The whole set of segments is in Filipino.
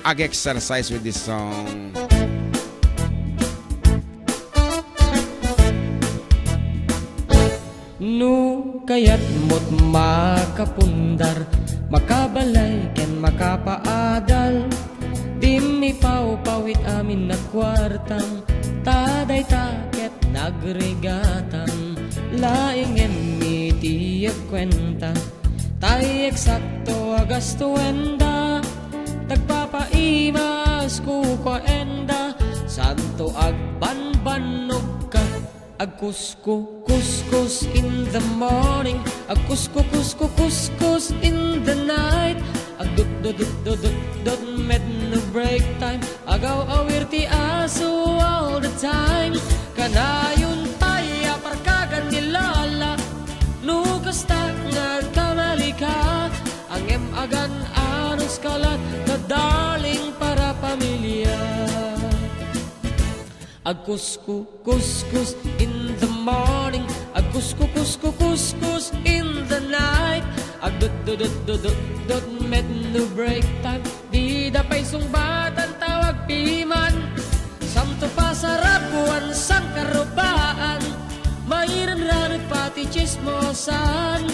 exercise with this song. No kayat mo't makapundar, makabalay ken makapaadal, di mi pawit amin na kwartang, taday taket nagregatan, laing emi tiyag kwenta, tay eksakto agasto enda, tagpapaimas ko enda, santo agbanbanog ka, agkusko kuskus in the morning, agkusko kuskus in the night, agdut med no break time, agaw awir ti aso all the time, kanayon tayo parkagan ni Lola, nukasta nagkamali ka, ang emagan anos kalat na darling para pamilya. Agkusko kuskus in the morning, agkusko kuskus in the night, agdut med no break time, di dapay sungbatan tawag piman, samto pa sarap buwan sang karubaan, mairan-ranit pati chismosan,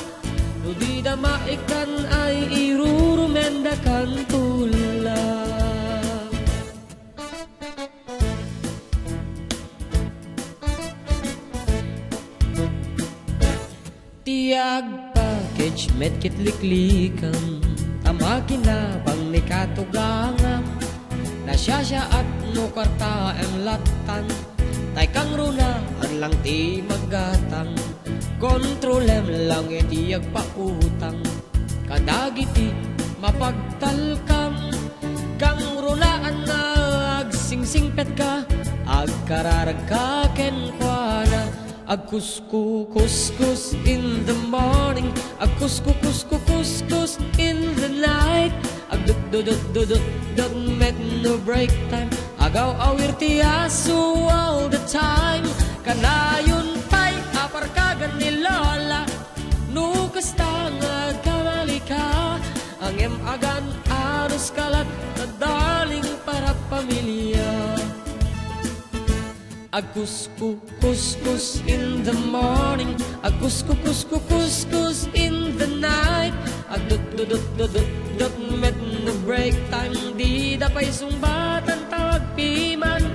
no di da maikan ay irurumendakan tulang. Tiag package met kitliklikan, tamakin na pang ni katugangam, nasyasya at no karta ang latan, tay kang runa ang lang ti magatang, kontrolem lang itiag pautang, kadagiti mapagtalkam, kang runaan na agsingsingpet ka, agkararag ka kenkwana, agkusko kuskus in the morning, agkusko kuskus in the night, agdut met no break time, agaw awir ti aso all the time, kanayon pa'y aparkagan ni Lola, nukasta nagkamali ka, ang emagan aros kalat na darling para pamilya. Agkusko kuskus in the morning, agkusko kuskus in the night, agdut met no break time, di dapay sungbatan tawag piman,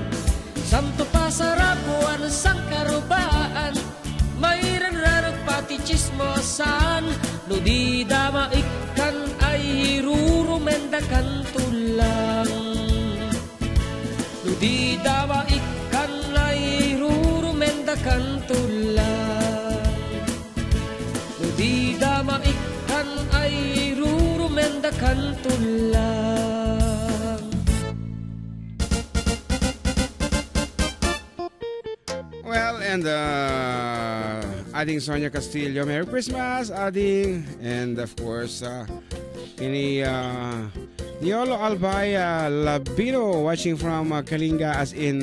samto pa sarap buwan sang karubaan, mairan-ranot pati chismosan, no di da maikan ay hirurumendakan tulang, no di da maikan ay rurumendakan tulang, no di da maikan ay rurumendakan tulang. Well, and Ading Sonia Castillo, Merry Christmas, Ading. And of course, ini Niolo Albay Labino watching from Kalinga, as in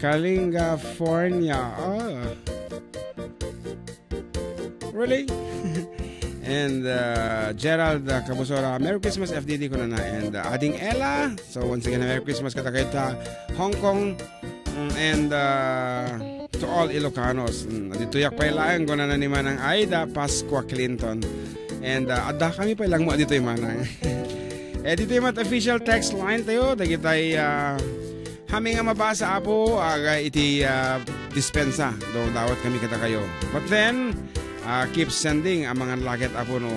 Kalinga, California. Oh, really? And Gerald Kabusora, Merry Christmas FDD ko na. And Ading Ella, so once again, Merry Christmas katakita Hong Kong. And to all Ilocanos, dito yak pa ilaan ko na naman ang Aida Pasqua Clinton. And Adda kami pa ilang mo dito yung manang. Dito yung official text line tayo, dagi tayo Hami nga mabasa apo aga iti dispensa do dawat kami kita kayo. But then keep sending ang mga laket apo no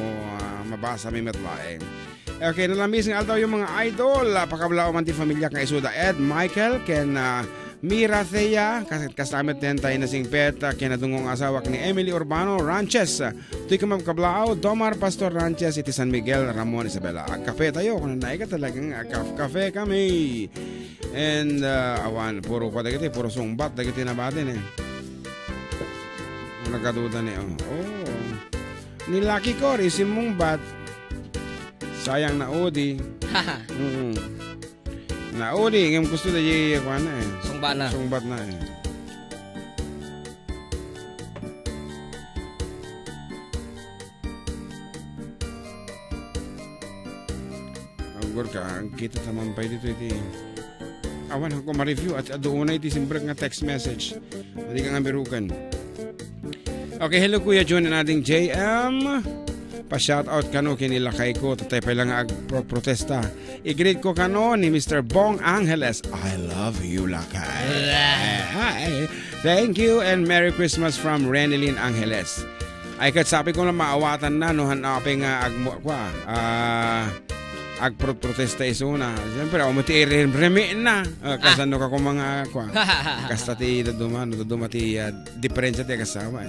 mabasa mi metlaeng. Okay, nalamis nga aldaw yung mga idol pakablao man ti familia kang isuda Ed Michael ken Mira Thea kasamit din tayo na singpet kinadungong asawa ni Emily Urbano Ranches. Tuy ka mabkablao Domar Pastor Ranches iti San Miguel Ramon Isabela. Kape tayo kung naika talagang kafe kami. And awan puro ko dagiti puro sungbat dagiti nabatin eh. Nagaduda ni nilaki ko isin mong bat sayang na odi. Na odi ngem gusto da ye ko na eh. Sungbat na eh. Siguro ka, kita naman pa dito iti. Awan ako ma-review at doon na iti simbrek nga text message. Hindi ka nga birukan. Okay, hello Kuya Jun and ating JM. Pa-shoutout kano kinilakay ko. Tatay pa lang protesta. I-greet ko kano ni Mr. Bong Angeles. I love you, lakay. Hi. Thank you and Merry Christmas from Renelyn Angeles. Ay sabi ko lang maawatan na no hanapin nga agprotesta isuna. Siyempre ako mati remi na. Kasano ka kung mga kastati dumati diferensya tayo kasama.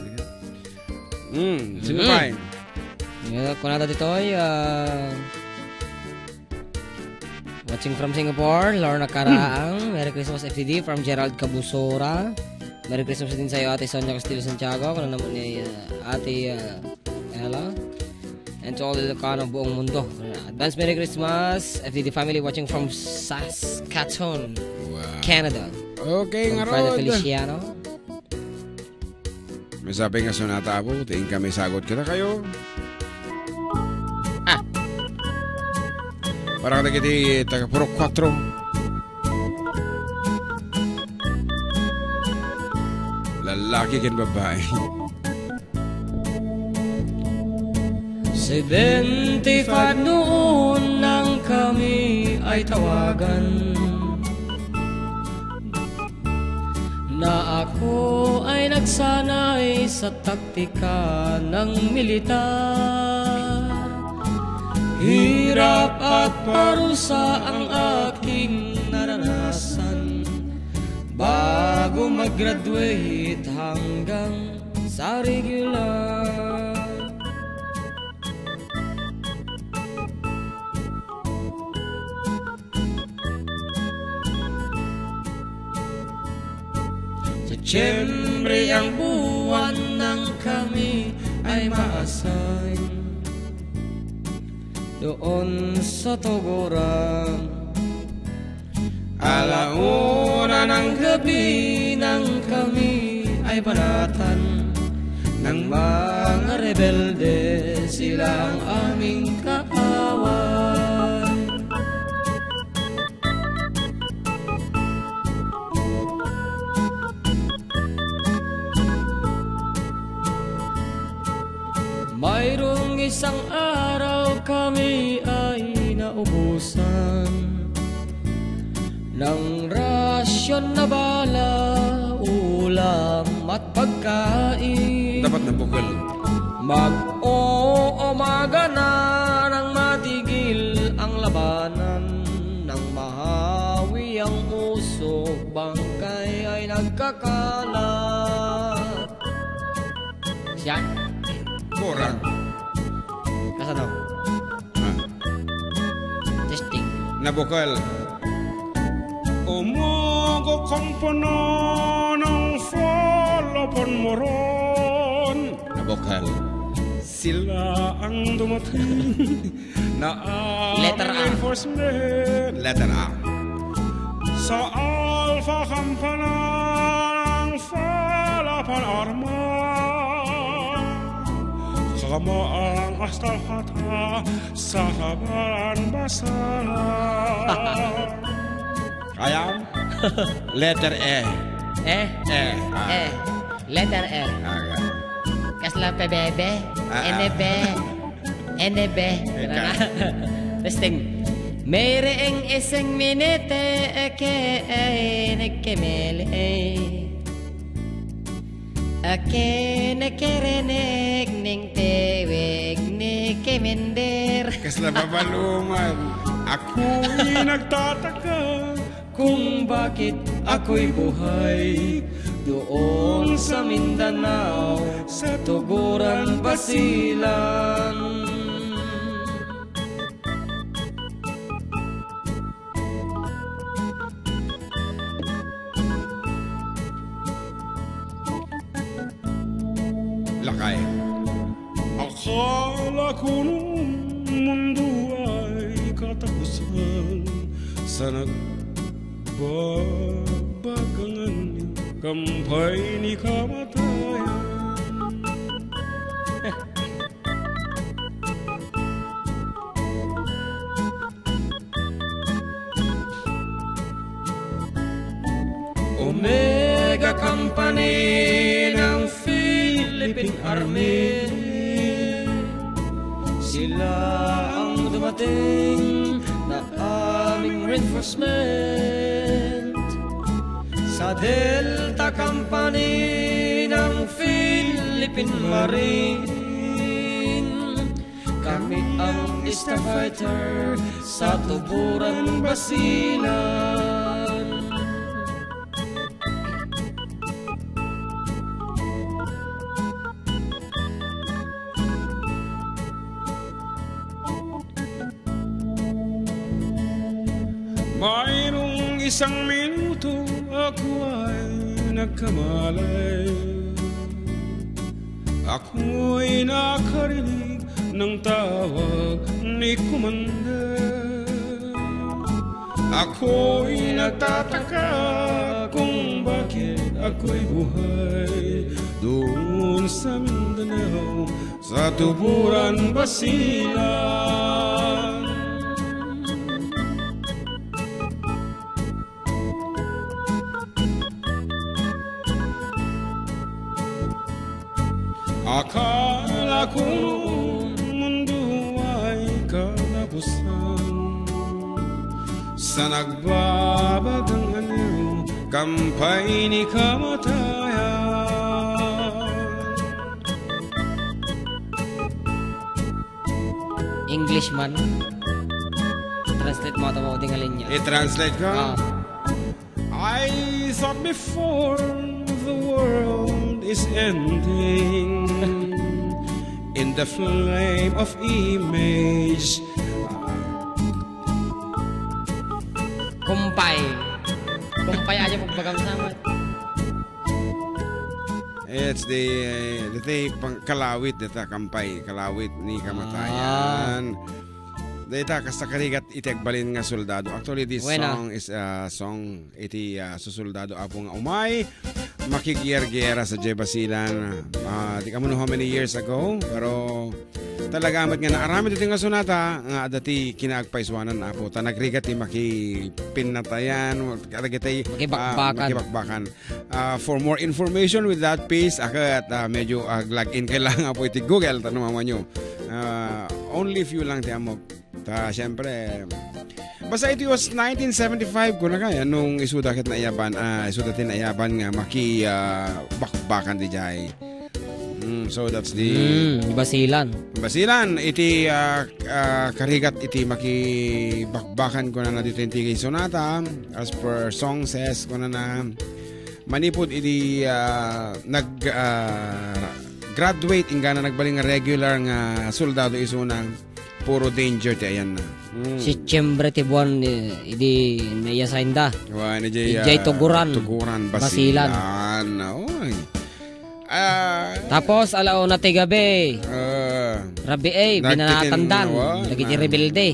Sino ba? Kung nato dito ay watching from Singapore, Lorna Karaang. Merry Christmas FTD from Gerald Cabusora. Merry Christmas din sa iyo, Ate Sonia Castillo Santiago. Kung naman ni Ate Ella. And to all Ilocano buong mundo. Advance Merry Christmas, FTD family watching from Saskatoon, Canada. Okay, nga From Friday Feliciano. May sabi nga sonata po, tingin kami sagot kita kayo. Parang nagiti taga puro 4. Lalaki kin babae. 75 noon nang kami ay tawagan na ako ay nagsanay sa taktika ng militar. Hirap at parusa ang aking naranasan bago mag-graduate hanggang sa regular. Siyempre ang buwan ng kami ay maasay doon sa Togorang. Alauna ng gabi nang kami ay banatan ng mga rebelde, sila ang aming kaaway. Mayroong isang araw kami ay naubusan ng rasyon na bala, ulam at pagkain. Dapat na bukal. Mag-o-umaga na nang matigil ang labanan, nang mahawi ang usok, bangkay ay nagkakalat. Siya? Kurang. Kasano? Testing. Nabukal. Umaga kang pananang falapon moron. Nabukal. Sila ang dumating na Letter A. Enforcement. Letter A. Sa Alpha Kampanang falapon arma. Kamaang astalhata sa kabaran basara. Kaya? Letter E. E? E. E. Letter E. Kasla pe bebe. Enebe. Enebe. Testing. Mayreeng isang minute eke nekemele. Ake nekerenek ning teweg ni kemender. Kasla babaluman. Ako'y nagtataka kung bakit ako'y buhay doon sa Mindanao, sa Tuguran, Basilan. Lakay. Akala ko nung mundo ay katapusan sa nagbabagangan kampay ni kamatayan. Omega Company ng Philippine Army. Sila ang dumating na aming reinforcement sa Delta Company ng Philippine Marine. Kami ang Easter Fighter sa Tuburan, Basilan. Mayroong isang minuto ako ay nagkamalay. Ako'y nakarinig ng tawag ni Commander. Ako'y nagtataka kung bakit ako'y buhay doon sa Mindanao, sa Tuburan, Basilan. Akala ko mundo ay kalabusan, sa nagbabagang anyo, kampay ni kamatayan. Englishman, translate mo ito mo tingalin niya. I-translate ka? I thought before the world is ending in the flame of image. Kumpay aja pagbagang sama. It's the kalawit dita kampay, kalawit ni kamatayan. Dita kasakarigat itegbalin nga soldado. Actually this song is song iti susoldado apong umay makigiyar-giyara sa Basilan. Di ka mo how many years ago, pero talaga amat nga naarami dito nga sunata nga dati kinaagpaiswanan apo ta nagrigat ti makipinatayan makibakbakan. For more information with that piece akat medyo login kailangan po iti Google tanong mo nyo. Only few lang ti amo. Siyempre basta ito was 1975 ko na kaya nung isudatin na iyaban nga bakbakan di jay. So that's the Basilan iti karigat iti makibakbakan ko na dito yung sonata as per song says ko na manipod iti graduate ingana nagbaling nga regular nga soldado isuna puro danger ti ayan na. Si Chembre ti buwan idi naiyasain da. Ijay Tuguran, Basilan. Oy. Tapos alauna ti gabi. Rabi binanatandan. Lagi ti rebelde.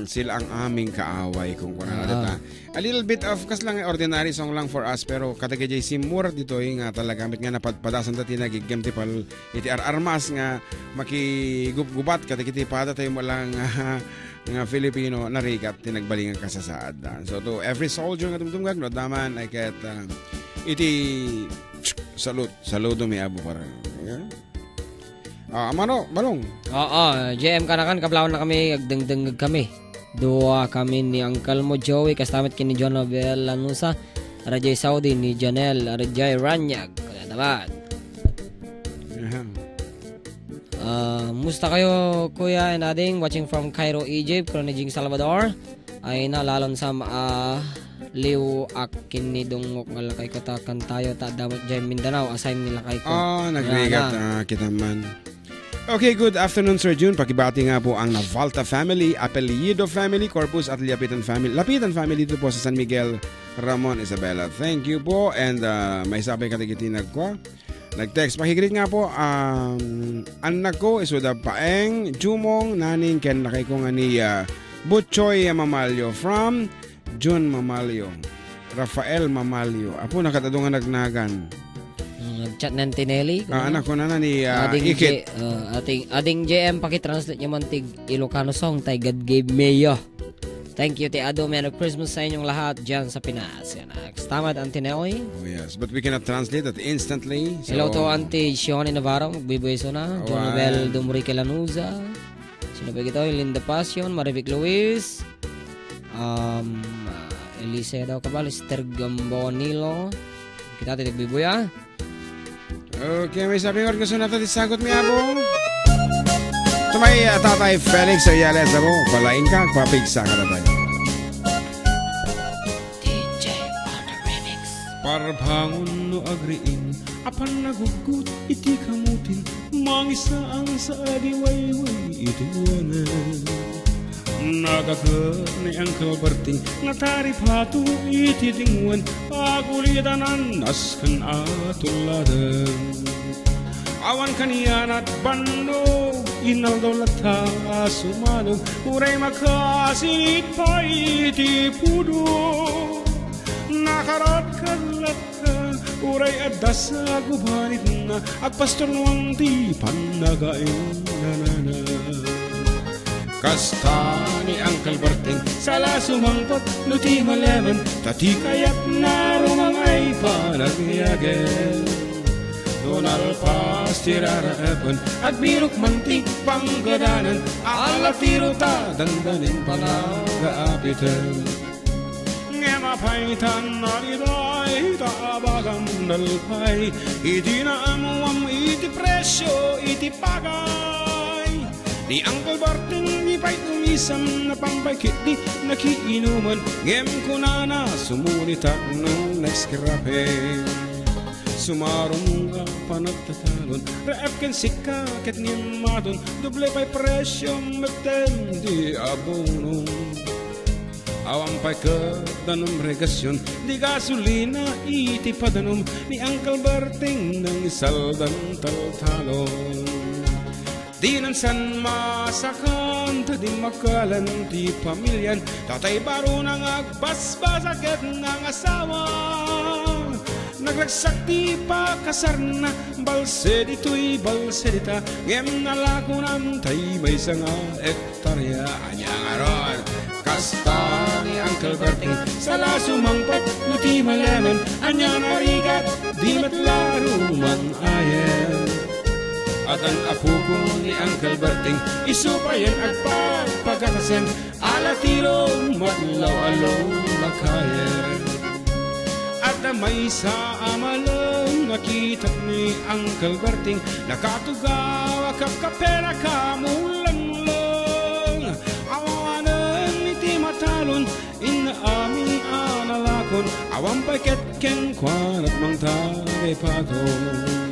Sila ang aming kaaway kung kuna na a little bit of kas lang ordinary song lang for us pero katagay simur dito nga talaga mit nga napadpadasan dati nagigam ti pal iti armas nga makigubat katagiti pada tayo mo lang nga Filipino narigat tinagbalingan ka sa Adda. So to every soldier nga tumtungag no daman ay ket iti saludo mi abo para. Amano balong. JM kanakan kablawan na kami agdengdeng kami. Dua kami ni Uncle mo Joey kastamit kini John Nobel Lanusa, Rajay Saudi ni Janelle, Rajay Ranyag. Kaya naman. Musta kayo Kuya and Ading watching from Cairo, Egypt, Cronijing Salvador. Ay nalalon sa liw akin ni dungok nga lakay ko takan tayo ta damat jay Mindanao assign nila kay ko. Nagrigat kita man. Okay, good afternoon Sir June. Pakibati nga po ang Navalta family, Apellido family, Corpus at Lapitan family. Lapitan family dito po sa San Miguel, Ramon, Isabela. Thank you po. And may sabi katigitinag ko. Nag-text. Pakigreet nga po. Anak ko isuda paeng, Jumong, naning, ken lakay ko nga ni Butchoy Mamalyo from June Mamalyo. Rafael Mamalyo. Apo nakatadungan nagnagan. Nag-chat ng Tinelli. Anak ko na ni Ikit. Ading JM pakitranslate niya man tig Ilocano song tay God gave me yo. Thank you, Ado. Merry Christmas sa inyong lahat dyan sa Pinas. Yan, Stamad, Auntie Nelly. Oh yes, but we cannot translate that instantly. So... Hello to Auntie Shione Navarro, magbibueso na. Jonabel Dumurique Lanuza. Sino ba ito? Linda Passion, Marivic Luis. Elise daw ka ba? Lister Gambonilo. Kita titig bibuya. Okay, may sabi nga gusto natin isagot mi abo. Tumay tatay Felix Jr. Abo, palain ka, papigsa ka na tayo. DJ on the remix. Parbangon no agriin, apan nagugut iti kamutin, mangisa ang sa adiwayway iti wanan. Nagaka ni Uncle Berting, natari patu iti dingwan, pagulidanan naskan atuladan. Awan kanian at bandog, inaldaw lata sumanog, uray makasinit pa iti pudo. Nakarat kalat ka, uray Adda sa gubanit na, agpastor nuang di panagain nanana. Kasta ni Uncle Berting, sala sumangpot, nuti maleman, tati kayat narumang ay panagyagen. Donal pasti rarapan at birok mantik panggadanan, alatiro ta dandanin pangagaapitan. Ngemapaitan naliday tabagam dalpay, iti naamuam iti presyo iti pagay. Ni Uncle Berting di pa'y tumisam na pambaykit di nakiinuman, ngem kunana sumunita ng next kirapen. Sumarong nga panagtatalon, reef ken sika ket nimadon, doble pa'y presyo meten di abono. Awang pa'y kadanom regasyon, di gasolina iti padanom, ni Uncle Berting nang isaldan taltalon. Di nansan masakan, di makalan di pamilyan, tatay baro nang agbasbasaket ng asawa. Nagragsak di pa kasar na, balse dito'y balse dita, ngem nalako ng tay may sanga ektarya. Anyang aron, kasta ni Uncle Berting, sala sumangpot, nuti malaman, anyang arigat, di matlaro man ayen. At ang apo ko ni Uncle Berting, isupayan at pagpagkakasen, alatiro matlaw-alaw makayen. At may sa amalang nakita ni Uncle Berting, nakatugaw kapkapera kamulang-lang. Awanan iti matalon, inaaming analakon, awang paket ken kwan at mang talipaton.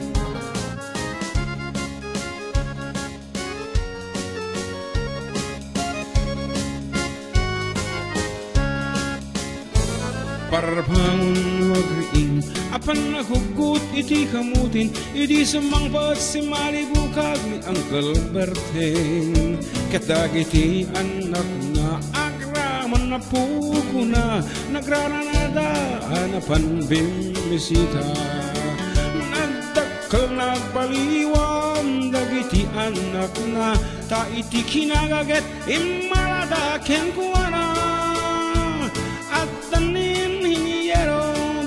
Parbangon wagriin, apan nagugut iti kamutin, iti sumangpat si malibukag ni Uncle Berting. Katagiti anak na agraman na puko na, nagraranada hanapan bimisita. Nagdakkel nagbaliwan, dagiti anak na, ta iti kinagaget, imarada kenkuana. At tanin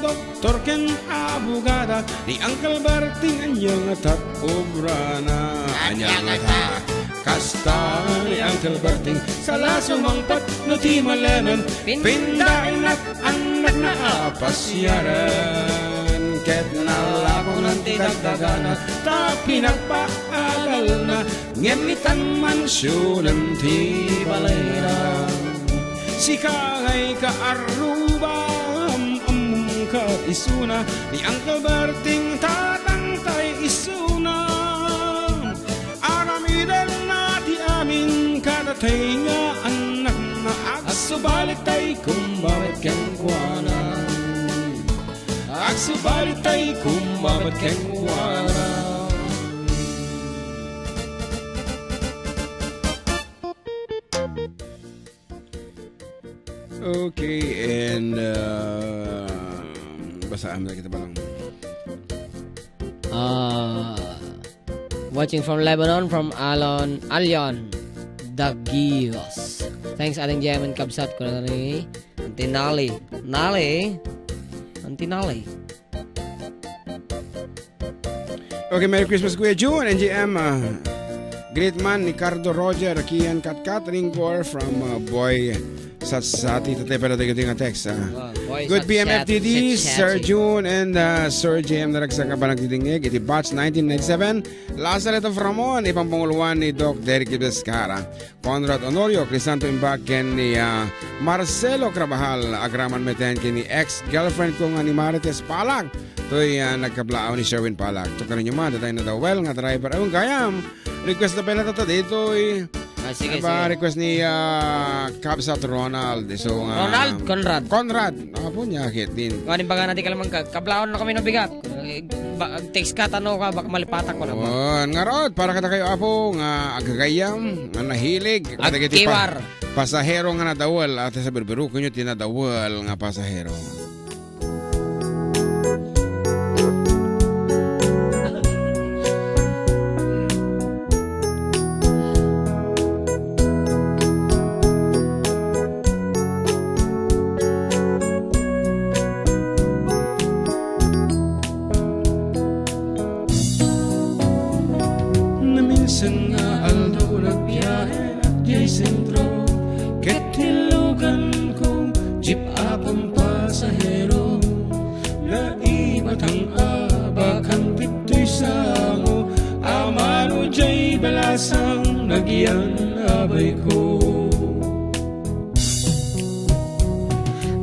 doktor ken abogada, ni Uncle Berting anyang atak obrana. Anyang atak kasta ni Uncle Berting, sala sumangpat nuti maleman, pindain at anak na apasyaran. Ket nalako ng tidagdagana, tapi nagpaagal na, ngemitan mansyonan ti balayran. Sikangay KARRUBA ka isuna, ni Uncle Berting tatangtay isuna. Aramiden na di amin kadatay nga anak na agsubalik tay kumbabat ken kuanan. Agsubalik tay kumbabat ken kuanan. Okay, and basaan na kita ba lang? Watching from Lebanon, from Alyon Dagios. Thanks ating Jemen Kabsat ko na rin. Antinali. Okay, Merry Christmas Kuya June, NGM. Great man, Ricardo Roger, Kian Katkat, Ringor from Boy Satsati. Tatay pala tayo nga text. Good PMFTD, Sir June and Sir JM na nagsaka pa nagtitingig. Iti batch 1997. Lazaret of Ramon, ipang panguluan ni Doc Derek Ibescara. Conrad Honorio, Crisanto Imbaken ni Marcelo Crabahal. Agraman meten kini ex-girlfriend kong ni Marites Palag. Ito'y nagkablaaw ni Sherwin Palag. Ito ka rin yung man, datay na daw well nga driver. Ayun, gayam. Request na pala ito dito'y sige. request ni Kabsat Ronald. So, Conrad. Ako niya, hit din. Kanin baga natin kalamang kablaon na kami ng bigat. Text ka, tanong ka, baka malipatak ko na po. Nga rod, para kata kayo apo, nga agagayam, nga nahilig. Agkiwar. Pasahero nga nadawal. At sa berberu ko nyo tinadawal nga pasahero.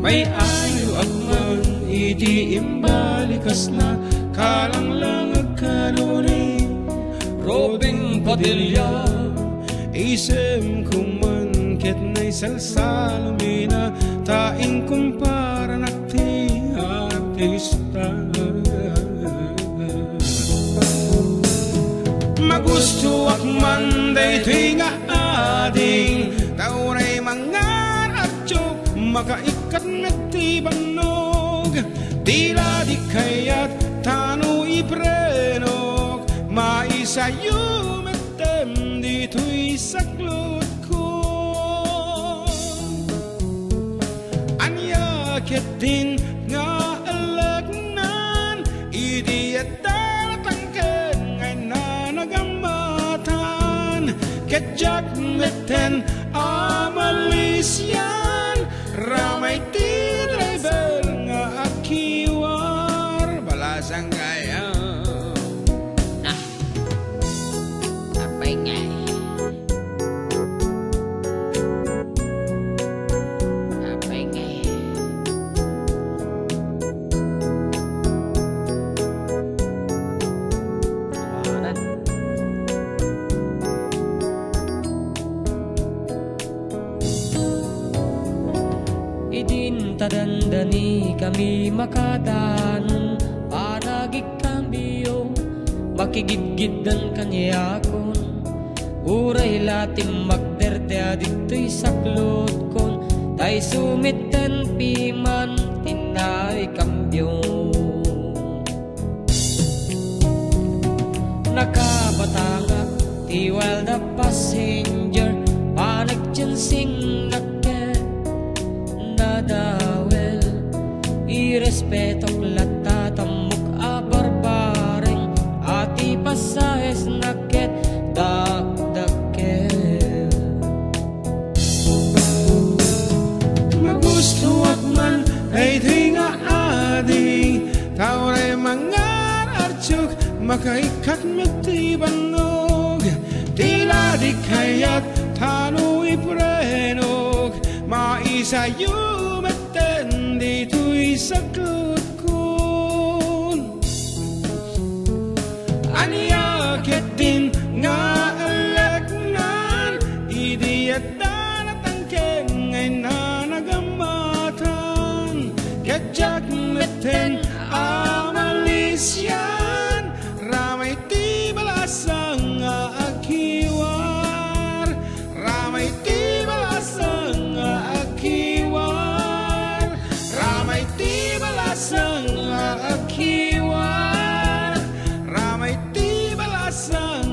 May ayo akman iti imbalikas na kalang langag kanuni Robing Padilla isem kuman ket na salsalumina taing kumpara nakti artista magusto akman day tinga ading tauray mangar at chok makaikat ti banog tila di kayat tanu iprenog maisayo metem dito'y saklot ko anya ketin nga alagnan idiyat dalatangken ngay nanagamatan ketjak meten amalisyan ramay ti driver nga akiwar balasang gaya Apay nga tadandani kami makadanon panagik kambyo makigidgidan kanyakon uray lating magderdea dito'y saklot kon tay sumiten piman tinay kambyo nakabatangak ti while the passenger panagjansing nadawel irespetok latatamuk abarbareng ati pasahes naket dakdakel magusto akman ay tinga adi tauray mangar archuk makaikat metibanog tila di kayat tanu iprenog maisayo meten dito'y saklot kon anya ketin nga alagnan idiyat dalatangken ngay nanagamatan ketjak meten amalisyan ramay ti balasang nga akiwar ramay ti balasang nga akiwar ramay ti balasang nga akiwar ramay ti balasang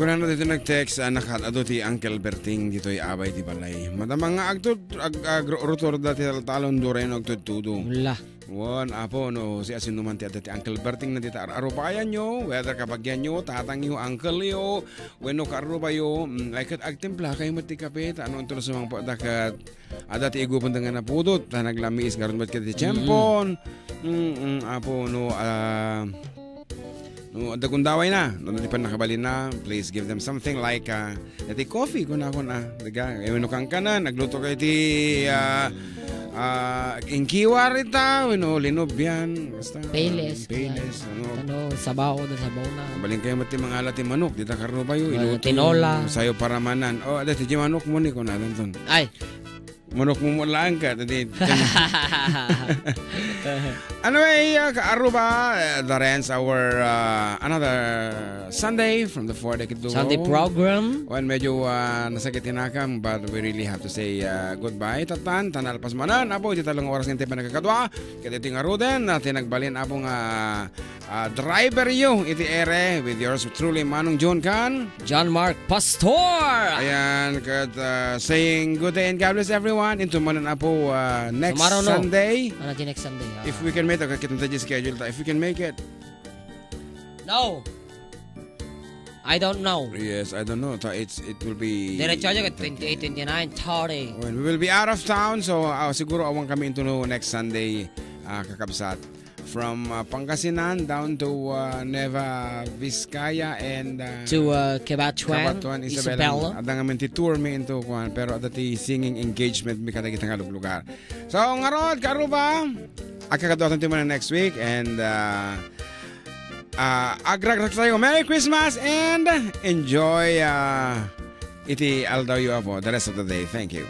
Kung ano dito nag-text, nakatado ti Uncle Berting dito'y abay ti balay. Madamang nga agrutor dati talon do rin agtutudo. Wala. Wan, apo, no, si asin naman ti Uncle Berting na dito arupayan nyo, whether kapagyan nyo, tatang yung uncle yo, weno karuba yo, like agtimpla kayo mati kapit, ano ito na sumang padakat, dati igupon nga na pudot, naglamis, ngaron ba't kita ti Chempon, apo, no, no, ada kung daway na, no, di pa nakabalin na, please give them something like nati coffee, kuna, diga, weno kang kanan, nagluto kayo ti, ingkiwar ita, weno, linobyan, basta. Payless. Ano, sabaw na. Balin kayo mati mga alati manok, dita karuba yo, iluto. Tinola. Sayo paramanan. Oh, dati di manok mo ni ko na doon. Ay. Manok mo lang ka, dati. Anyway, KARRUBA, that ends our another Sunday from the 4 Decade Duo. Sunday program. Well, medyo nasakit tinakam, but we really have to say goodbye. Tatan, tanalpas manan. Apo, iti talong oras ng tipa nagkakadwa. Kaya iti nga ruden, tinagbalin apong driver yung iti ere with yours truly, Manong John Can. John Mark Pastor. Ayan, saying good day and God bless everyone. Into manan apo next Tomorrow, Sunday. Ano next Sunday? If we can make it, kita schedule. If we can make it. No. I don't know. Yes, I don't know. It will be... Diretso dyan at 28, 29, 30. Well, we will be out of town, so siguro awang kami into next Sunday, kakabsat. From Pangasinan down to Nueva Vizcaya and... to Cabatuan, Isabela. Ada nga ti tour mi into kuan, pero ada ti singing engagement mi kada kita nga lugar. So, ngarod, KARRUBA, akakadotan ti mo na next week, and... agrag tayo. Merry Christmas and enjoy iti aldaw yu apo the rest of the day. Thank you.